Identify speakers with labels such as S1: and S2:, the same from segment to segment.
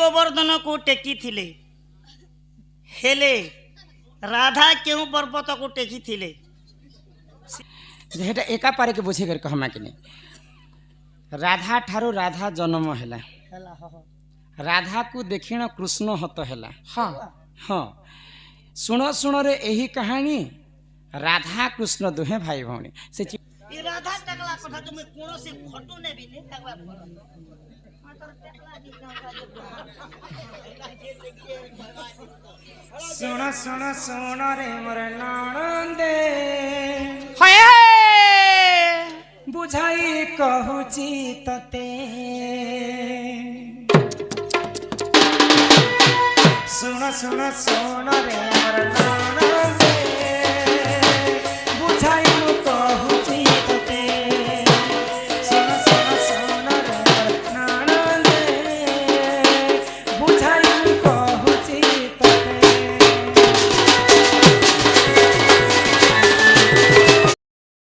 S1: गोवर्धन को टेकी थिले हेले राधा क्यों पर्वत को टेकी थिले
S2: जेटा एका पारे के बुझे कर कहमा कि राधा ठारू राधा जन्म हैला राधा को देखिण कृष्ण हत हैला हाँ हाँ शुण शुण रे एही कहानी राधा कृष्ण दुहे भाई भौणी से
S1: ये राधा टकला कथा तुम कोनो से फोटो ने भी नहीं टकला
S2: सुन सुन सुन रे मोर नणंदे
S1: हाय
S2: बुझाई कहूची तते सुन सुन सुन रे मोर नणंदे बुझाई कहूची तते सुन सुन सुन रे मोर नणंदे बुझाई कहूची तते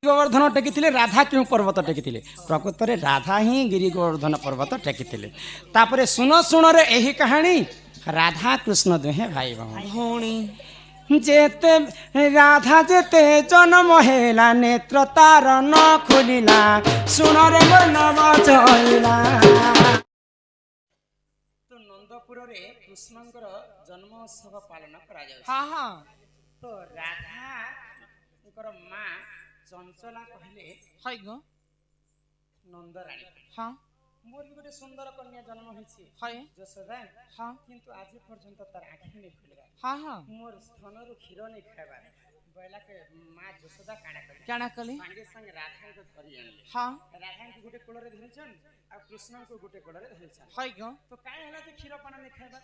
S2: गोवर्धन टेकिथिले राधा क्यों पर्वत टेकिथिले प्रकृत रे राधा ही गिरी गोवर्धन पर्वत टेकिथिले तापरे सुन सुन रे एही कहानी राधा कृष्ण दुहे भाई भौणी जेते राधा जेते जन्म हेला नेत्र तार न खुलिला सुन रे मन बचैला तो नंदपुर रे कृष्णंकर जन्मोत्सव पालन करा जाय हां हां तो राधा कर मां चंचला कहले हाय गो नंदराणी हाँ मोर भी गोटे सुंदर कन्या जन्म होइछि हाय जसोदा हाँ किंतु आज पर्यंत तार आँखि नहीं खुलगा हाँ हाँ मोर स्तनरु क्षीर नहीं खाइबा बैला के मां जसोदा काना कली संगे संगे राधा को धरि आनले हाँ राधा को गोटे कोल रे धरिछन आ कृष्ण को गोटे कोल रे धरिछन हाय गो तो काई हला जे क्षीर पाना नहीं खाइबा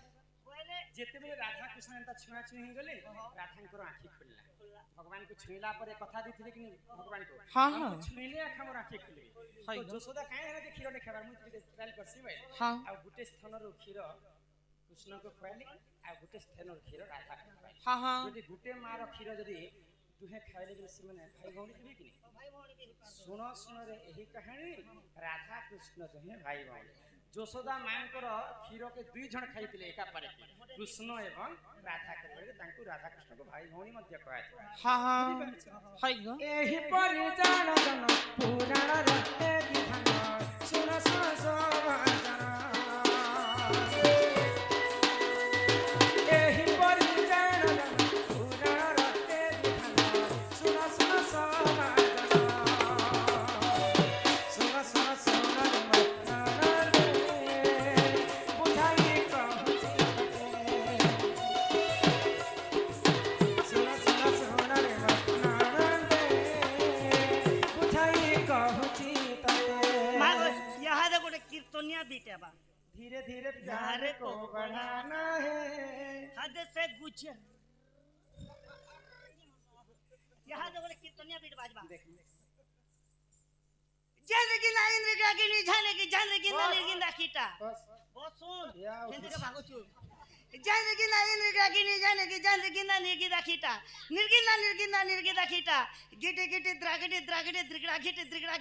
S2: जेते बेले राधा कृष्ण एंता छुआ छुई गले राधा को आँखि खुलला भगवान को छुईला पर कथा दिथिले कि भगवान को हां हां छुईले आँख मोर आँखि खुलि तो जसोदा काई हला जे क्षीर नहीं खाइबा मु ट्रायल करसी भाई हां आ गुटे स्थनरो क्षीर कृष्ण को खुआली आ गुटे स्थनरो क्षीर राधा को खुआली हां हां यदि गुटे मार क्षीर यदि दुहे खाइले कि से माने भाई भौणी हेबे कि भाई भौणी के सुन सुन रे एही कहानी राधा कृष्ण दुहे भाई भौणी जसोदा मांकर क्षीर के दुई जण खाइतिले एका पारे कृष्ण एवं राधा के तांकु राधा कृष्ण को भाई भौणी मध्य कहै हां हां हाय गो एही परि जान जन पुराण रते विधान सुन सुन सोवाचन एही परि जान जन पुराण रते विधान सुन सुन सोवाचन सुन सुन सुन
S1: बीटेबा
S2: धीरे धीरे प्यार को बढ़ाना है
S1: हद से गुच्छे यहाँ जो बोले कीर्तनिया बीट बाजबा जिंदगी ना इंद्र की जाने की ना कीटा बहुत सुन हिंदी का भागो चू जिंदगी ना इंद्र की जाने की ना निर्गिदा कीटा निर्गिदा कीटा गिटे गिटे द्रागटे द्रिगड़ा गिटे त्रिगड़ा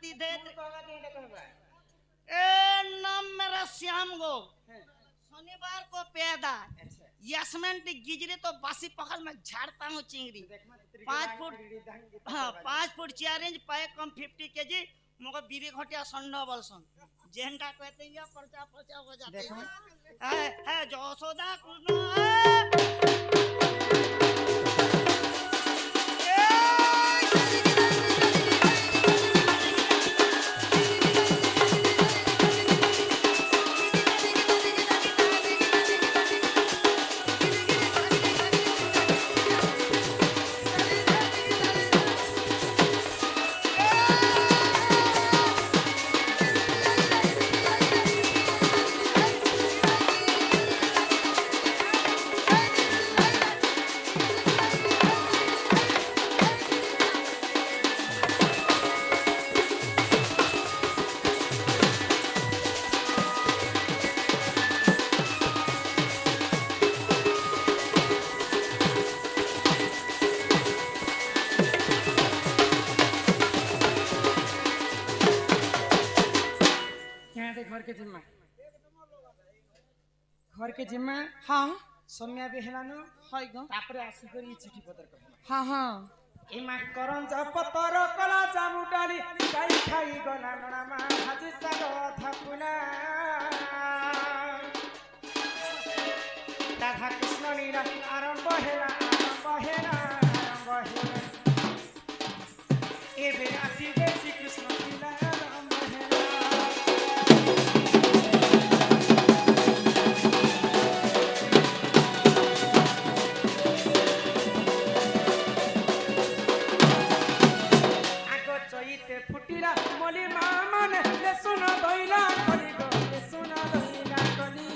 S1: ती दे ए नाम मेरा श्याम गो शनिवार को पैदा यशमेंट गिजरे तो बासी पकड़ में झाड़ता हूँ चिंगरी 5 फुट 4 इंच पाए कम 50 kg मगर बीबी घटिया संड बलसन जेंडा कहते हैं पर्चा हो जाते है जसोदा कृष्ण
S2: घर के जिम्मा
S3: हाँ
S2: सोम्या भी हेलानो
S3: हाय गो
S2: तापरे आसी करी चिठी पत्र कहना
S3: हाँ हाँ
S2: इमा करंज पतर कला जामु डाली गाई खाई गला नणामा भाजी साग थापुना राधा कृष्ण लीला आरंभ हेला एबे आसीबे श्री कृष्ण लीला आरंभ हेला आगो चैते फुटिरा मली मामन ले सुन दैला कली गो ले सुन दैला कली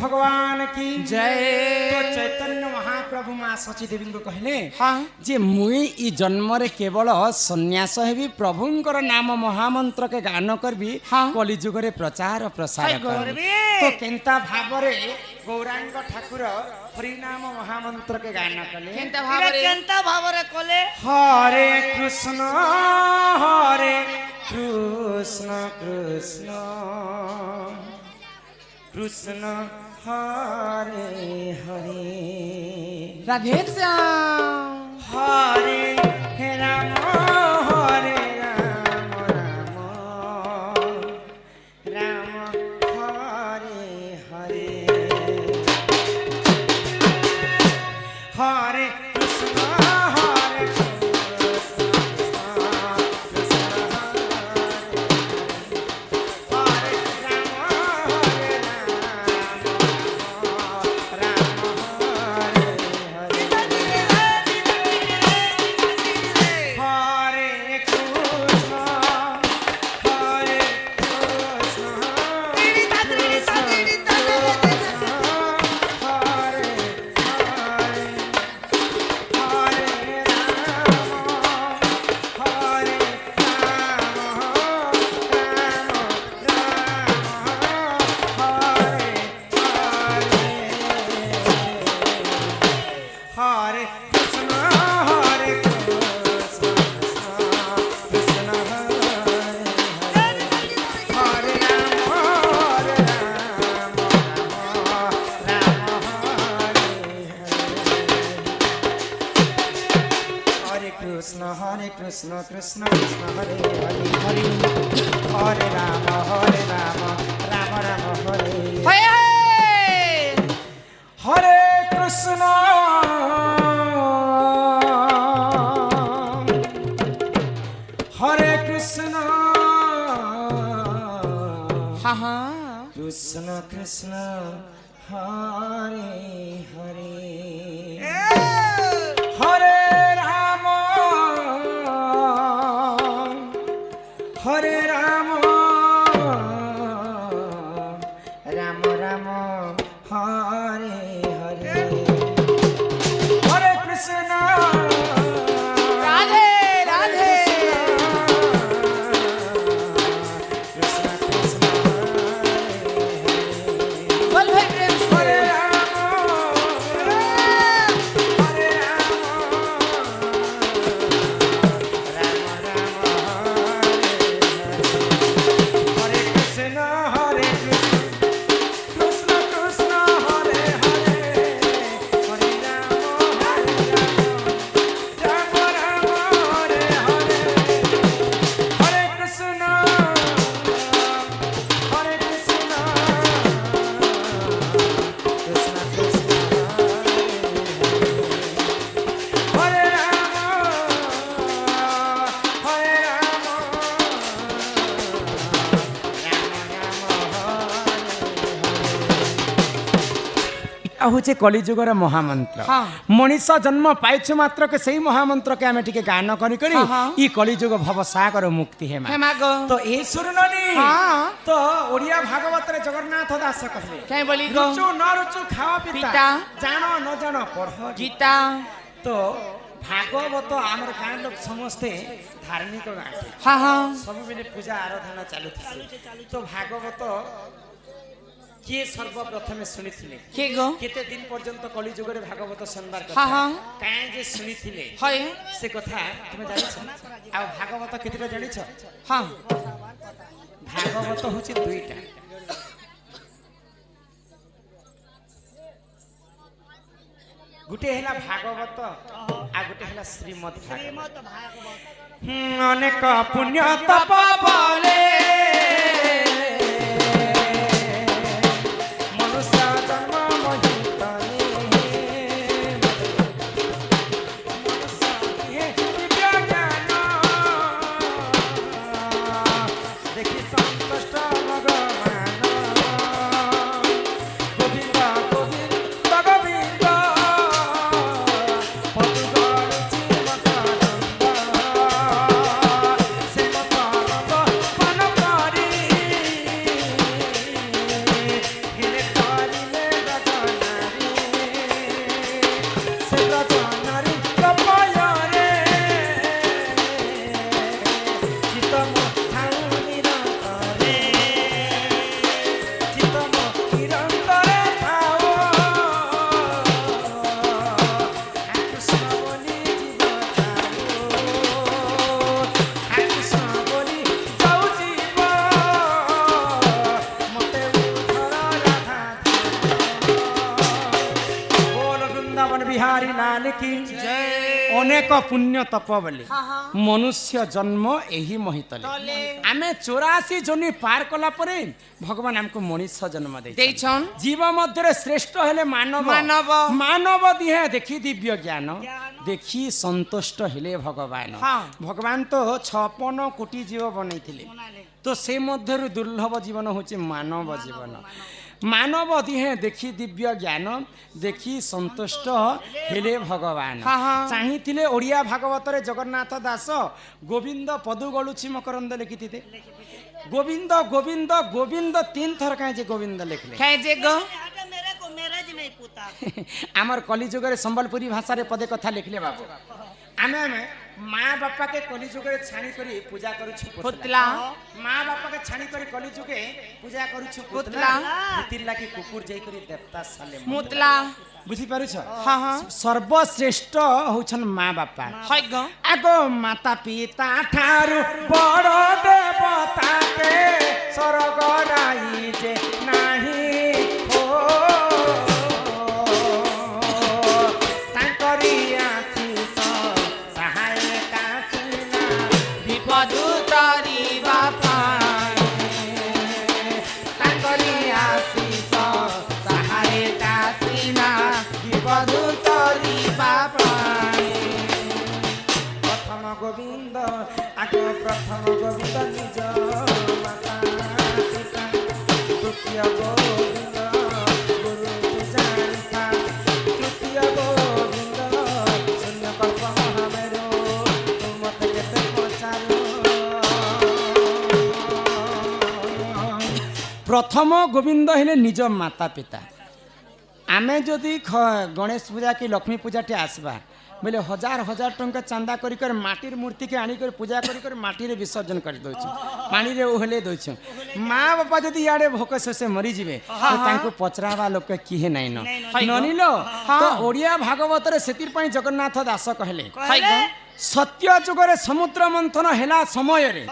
S2: भगवान की
S3: जय।
S2: तो चैतन्य महाप्रभु माँ सची देवी को कहले
S3: हाँ
S2: जे मुई ई जन्म रे केवल सन्यास हेबी प्रभुंकर नाम महामंत्र के गान करबी
S3: हाँ।
S2: कलिजुग रे प्रचार और प्रसार
S3: हाय
S2: करबी
S3: करबी।
S2: तो केंता भाबरे गौरांग ठाकुर हरि नाम महामंत्र के गान कले
S3: केनता
S1: इरे
S3: भाବରେ
S1: केनता भावरे कोले
S2: हरे कृष्ण कृष्ण कृष्ण हरे हरे
S3: राधे श्याम
S2: हरे राम हरे राम राम राम हरे हरे हरे कृष्ण हरे कृष्ण कृष्ण हरे राम राम हरे हरे কৃষ্ণ কৃষ্ণ কৃষ্ণ হরে হরে হরে হরে রাম রাম রাম হরে হরে কৃষ্ণ হরে কৃষ্ণ কৃষ্ণ কৃষ্ণ হরে হরে হরে রাম রাম রাম হরে হরে হরে কৃষ্ণ
S3: রাধে রাধে
S2: কৃষ্ণ কৃষ্ণ
S3: বল ভাই প্রেম से
S2: হরে রাম হরে কৃষ্ণ হরে কৃষ্ণ কৃষ্ণ কৃষ্ণ হরে হরে হরে রাম রাম রাম হরে হরে হরে কৃষ্ণ কৃষ্ণ কৃষ্ণ হরে রাম हूँ कलिजुगर महामंत्र
S3: हाँ।
S2: मनीष जन्म पाइछु मात्र के सही महामंत्र के आमे टिके गान करी करी
S3: हाँ।
S2: ई कलिजुग भवसागर मुक्ति है
S3: हे माग
S2: तो ए सुरननी
S3: हाँ।
S2: तो ओडिया भागवत रे जगन्नाथ दास कहले
S3: क्या बोली गो
S2: रुचु न रुचु खाओ
S3: पिता।
S2: पिता जानो न जानो पढ़
S3: गीता
S2: तो भागवत आमर गाँ लोग समस्ते धार्मिक गाँ
S3: हाँ हाँ
S2: सब बेले पूजा आराधना चालू तो भागवत किए सर्वप्रथमे शुणी
S3: के गो
S2: केते दिन पर्यंत कलिजुग रे भागवत सुनबार
S3: हाँ हाँ
S2: काहे जे शुणी
S3: है
S2: से कथा तुम जानिछ आ भागवत केतेटा जानिछ
S3: हाँ
S2: भागवत होछि दुईटा गुटे हैला भागवत आ गुटे हैला श्रीमद् भागवत अनेक पुण्य तप बले मनुष्य जन्म महितने मनुष्य दिव्य ज्ञान देखि संतुष्ट भगवान गोविंद गोविंद गोविंद पदु गणुचि मकरंद से मकरंद पान करी गिले करिले गगनारी से गगनारी कपयरे चितम ठाउनी रंतरे चितम निरंतरे थाओ कृष्ण बोली जीव कृष्ण बोली जाऊ जीव मते उधर राधा बोल वृंदावन बिहारी लाल की
S3: जय
S2: अनेक पुण्य तप बोली
S3: हाँ हाँ
S2: मनुष्य जन्म यही महितले
S3: तले
S2: आमे 84 जोनी पार कला परे भगवान हमको मनुष्य जन्म दे
S3: देछन
S2: जीव मध्य श्रेष्ठ हेले मानव
S3: मानव।
S2: मानव दिहे देखी दिव्य ज्ञान देखी संतुष्ट हेले भगवान
S3: हाँ।
S2: भगवान तो 56 कोटी जीव बनैथिले तो से मध्य दुर्लभ जीवन होचे मानव जीवन मानव दिहे देखी दिव्य ज्ञान देखी संतुष्ट हेले भगवान
S3: हाँ, हाँ।
S2: चाहिथिले ओडिया भागवत रे जगन्नाथ दास गोविंद पदु गलुछि मकरंद लिखिथिते गोविंद गोविंद गोविंद 3 थर काहे जे गोविंद लिखले
S3: क्या जे गो
S1: मेरे को मेरे जी नहीं पूता
S2: आमर कलिजुग रे संबलपुरी भाषा रे पदे कथा लिखले बाबू आमे माँ बापा के कलिजुग रे छाणी करी पूजा करूछु
S3: पुतला
S2: माँ बापा के छाणी करी कलिजुगे पूजा करूछु
S3: पुतला।
S2: तिर लागी कुकुर जाई करी देवता साले
S3: मुतला
S2: बुझी पारुछ
S3: हाँ हाँ
S2: सर्वश्रेष्ठ होछन माँ बापा
S3: है गो
S2: आगो माता पिता ठारू बड़ देवता के स्वर्ग राई जे नाही हो तांकरी आशीष सहाय प्रथम गोविंद निज माता पिता द्वितीय गोविंद गुरु तू जानिता तृतीय गोविंद शून्य कल्प महामेरु तू मते केते पचारू प्रथम गोविंद हेले निज माता पिता आमे जदि गणेश पूजा कि लक्ष्मी पूजा टे आसबा बोले हजार हजार टंका चांदा कर माटिर मूर्ति के आनी कर पूजा कर माटी विसर्जन कर दो पानी रे ओहले दो माँ बापा जदि याडे भोक से मरी जीवे तो पचरावा लोक किहे नाइन ननिल तो ओडिया भागवत रे सेतिर पई जगन्नाथ दास कहले सत्य जुगरे समुद्र मंथन हेला समय रे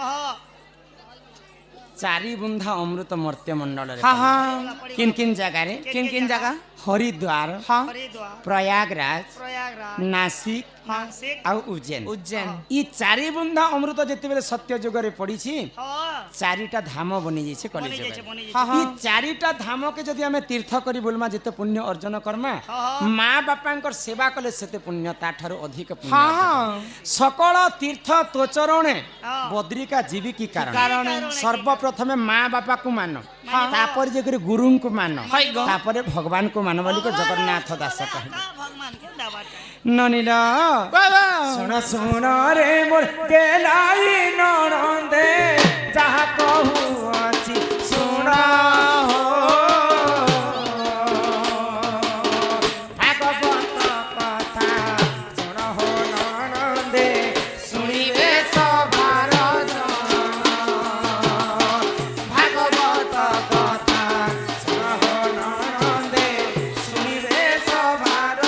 S2: चारि बुंदा अमृत मर्त्य मंडल रे किन किन जगह हरिद्वार प्रयागराज नासिक आउ उज्जैन ई चारि बुंदा अमृत जेते बेले सत्य जुग रे पड़ी छी चारिटा धाम बनी जाय छे कॉलेज ई चारिटा धाम के जदि हमें तीर्थ करी बोलमा जेते पुण्य अर्जन करमा माँ बापांकर सेवा कले सेते पुण्य ता ठारो अधिक पुण्य सकल तीर्थ तो चरणे बद्रिका जीवी की कारण सर्वप्रथमे माँ बापा को मान तापर जे करी गुरु को मान तापर भगवान को मान बोली को जगन्नाथ दास कहले ननिल सुन सुन रे मोर केलाई नरंदे जहा कहू अछि सुन हो भागवत कथा सुन हो नरंदे सुनिबे सभार भागवत कथा सुन हो नरंदे सुनिबे सभार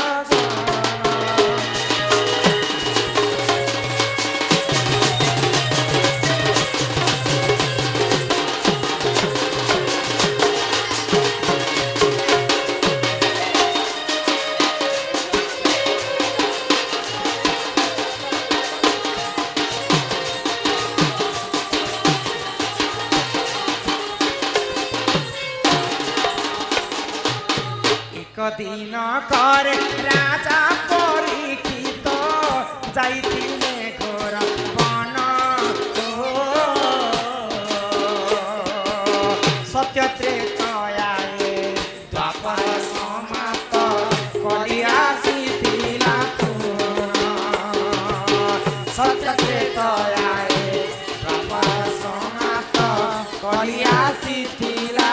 S2: दिन करे राजा परीक्षित जाइथिले घोर बन सत्य त्रेतयाए द्वापर समाप्त कली आसीथिला सत्य त्रेतयाए द्वापर समाप्त कली आसीथिला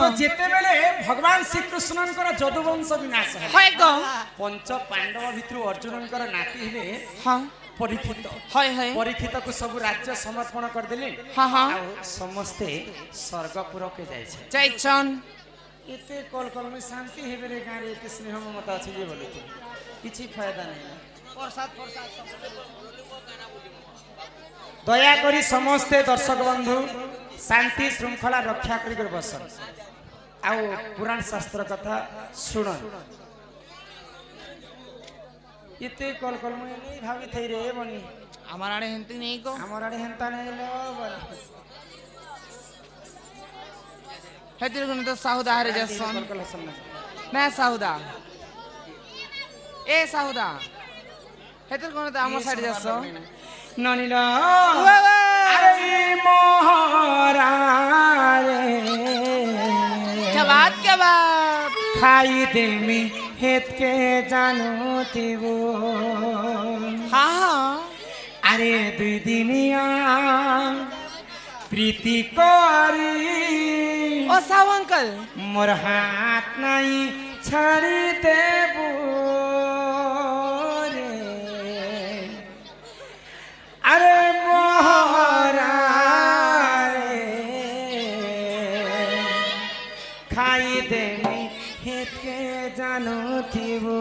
S2: तो जेते बेले भगवान श्री कृष्णनकर जदुवंश विनाश पंच पांडव भितर अर्जुननकर नाती हेले परीक्षित परीक्षित को सब राज्य समर्पण कर देले समस्ते स्वर्गपुर के जाइछन एते कल कल में शांति हेबे रे गां रे स्नेह ममता अछि जे बोले किछि फायदा नहीं प्रसाद दया करी समस्ते दर्शक बंधु शांति श्रृंखला रक्षा कर बसन आउ पुराण शास्त्र कथा सुन इते कल कल में नहीं भाभी थई रे बनी
S3: हमार आड़े हेंती नहीं को
S2: हमार आड़े हेंता नहीं लो बनी
S3: हेतिर गुन तो साहुदा हरे जसन मैं साहुदा ए साहुदा हेतिर गुन तो आमर साइड जसन
S2: ननिल अरे मोहरा रे
S3: क्या बात
S2: खाई देमी हेत के जानो तिबो अरे दुई दिनिया प्रीति करी
S3: ओ साहु अंकल
S2: मोर हाथ नहीं छाड़ी देबो रे अरे मोहरा रे खाई देमी हेत के जानो थिबो